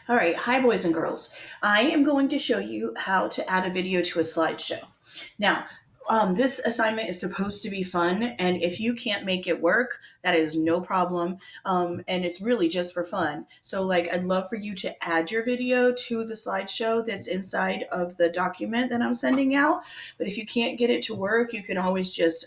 All right, hi boys and girls. I am going to show you how to add a video to a slideshow. Now, this assignment is supposed to be fun, and if you can't make it work, that is no problem. And it's really just for fun. So, I'd love for you to add your video to the slideshow that's inside of the document that I'm sending out. But if you can't get it to work, you can always just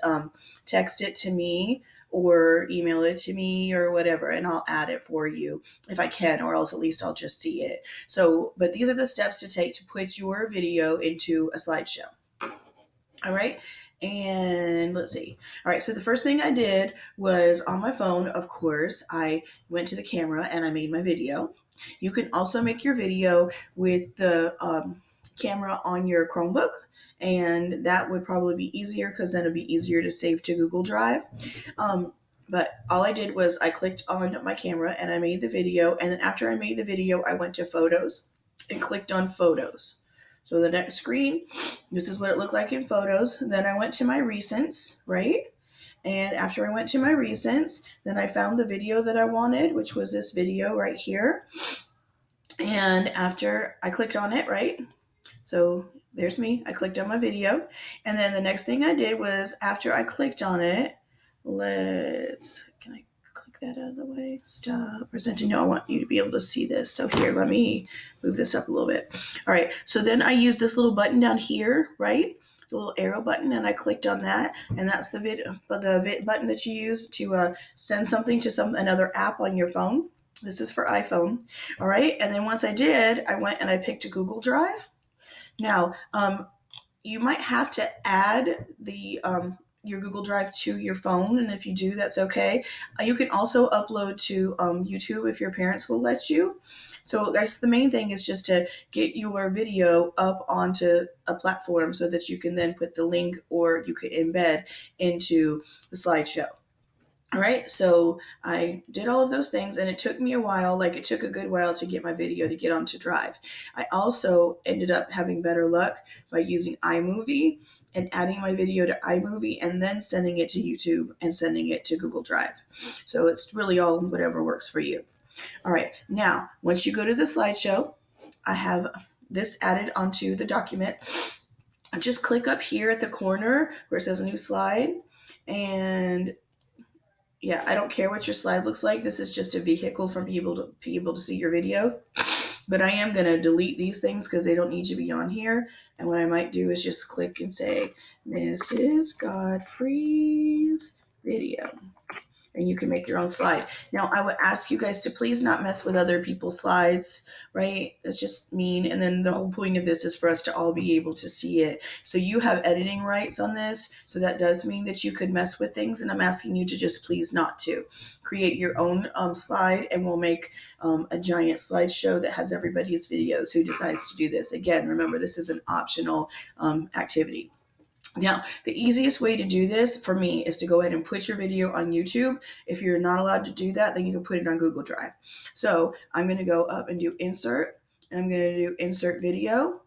text it to me or email it to me or whatever, and I'll add it for you if I can, or else at least I'll just see it. So, but these are the steps to take to put your video into a slideshow. All right. And let's see. All right. So the first thing I did was on my phone, of course, I went to the camera and I made my video. You can also make your video with the camera on your Chromebook, and that would probably be easier because then it'd be easier to save to Google Drive. But all I did was I clicked on my camera and I made the video. And then after I made the video, I went to Photos and clicked on Photos. So the next screen, this is what it looked like in Photos. And then I went to my Recents, right? And after I went to my Recents, then I found the video that I wanted, which was this video right here. And after I clicked on it, right? So there's me. I clicked on my video. And then the next thing I did was after I clicked on it, can I click that out of the way? Stop presenting. No, I want you to be able to see this. So here, let me move this up a little bit. All right. So then I used this little button down here, right? The little arrow button, and I clicked on that, and that's the button that you use to send something to another app on your phone. This is for iPhone. All right. And then once I did, I went and I picked a Google Drive. Now, you might have to add the your Google Drive to your phone, and if you do, that's okay. You can also upload to YouTube if your parents will let you. So that's the main thing, is just to get your video up onto a platform so that you can then put the link, or you could embed into the slideshow. All right, so I did all of those things, and it took me a while. It took a good while to get my video to get onto Drive. I also ended up having better luck by using iMovie and adding my video to iMovie and then sending it to YouTube and sending it to Google Drive. So it's really all whatever works for you. All right, now, once you go to the slideshow, I have this added onto the document. Just click up here at the corner where it says New Slide, and yeah, I don't care what your slide looks like. This is just a vehicle for people to see your video. But I am going to delete these things because they don't need to be on here. And what I might do is just click and say, Mrs. Godfrey's video. And you can make your own slide. Now, I would ask you guys to please not mess with other people's slides, right? That's just mean. And then the whole point of this is for us to all be able to see it. So you have editing rights on this. So that does mean that you could mess with things. And I'm asking you to just please not to. Create your own slide, and we'll make a giant slideshow that has everybody's videos who decides to do this. Again, remember, this is an optional activity. Now, the easiest way to do this for me is to go ahead and put your video on YouTube. If you're not allowed to do that, then you can put it on Google Drive. So I'm going to go up and do Insert. I'm going to do Insert Video.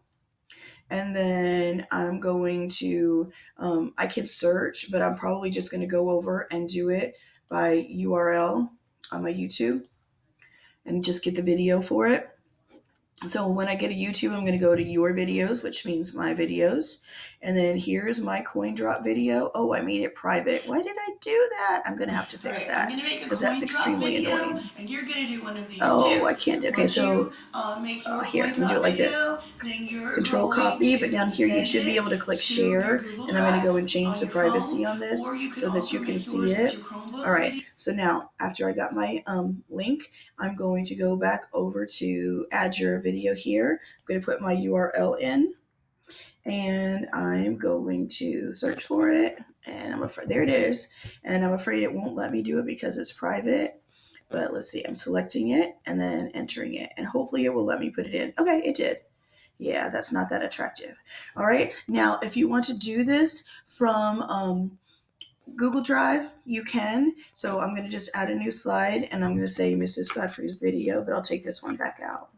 And then I'm going to, I can search, but I'm probably just going to go over and do it by URL on my YouTube and just get the video for it. So when I get a YouTube, I'm going to go to your videos, which means my videos. And then here's my coin drop video. Oh, I made it private. Why did I do that? I'm going to have to fix that because that's extremely annoying. And you're going to do one of these too. I can't do. Okay, so here, I'm going to do it like this. Control copy, but down here you should be able to click share. And I'm going to go and change the privacy on this so that you can see it. All right, so now after I got my link, I'm going to go back over to add your video here. I'm going to put my URL in, and I'm going to search for it, and I'm afraid, there it is, and I'm afraid it won't let me do it because it's private, but let's see, I'm selecting it and then entering it, and hopefully it will let me put it in. Okay, it did. Yeah, that's not that attractive. All right, now if you want to do this from Google Drive, you can. So I'm going to just add a new slide, and I'm going to say Mrs. Godfrey's video, but I'll take this one back out.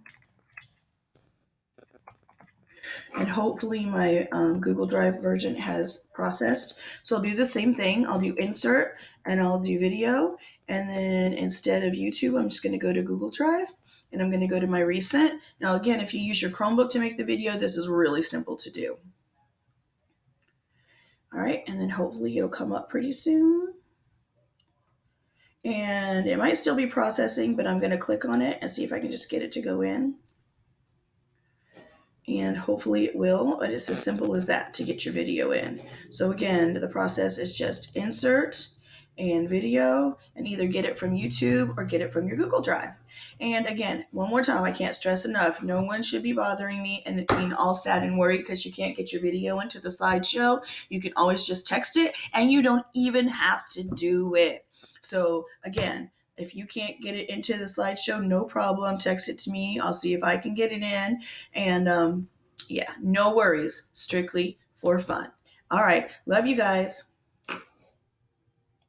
And hopefully my Google Drive version has processed. So I'll do the same thing. I'll do Insert, and I'll do Video. And then instead of YouTube, I'm just going to go to Google Drive. and I'm going to go to my recent. Now, again, if you use your Chromebook to make the video, this is really simple to do. All right, and then hopefully it'll come up pretty soon. And it might still be processing, but I'm going to click on it and see if I can just get it to go in. And hopefully it will, but it's as simple as that to get your video in. So again, the process is just insert and video, and either get it from YouTube or get it from your Google Drive. And again, one more time, I can't stress enough, no one should be bothering me and being all sad and worried because you can't get your video into the slideshow. You can always just text it, and you don't even have to do it. So again, if you can't get it into the slideshow, no problem. Text it to me. I'll see if I can get it in. And yeah, no worries. Strictly for fun. All right. Love you guys.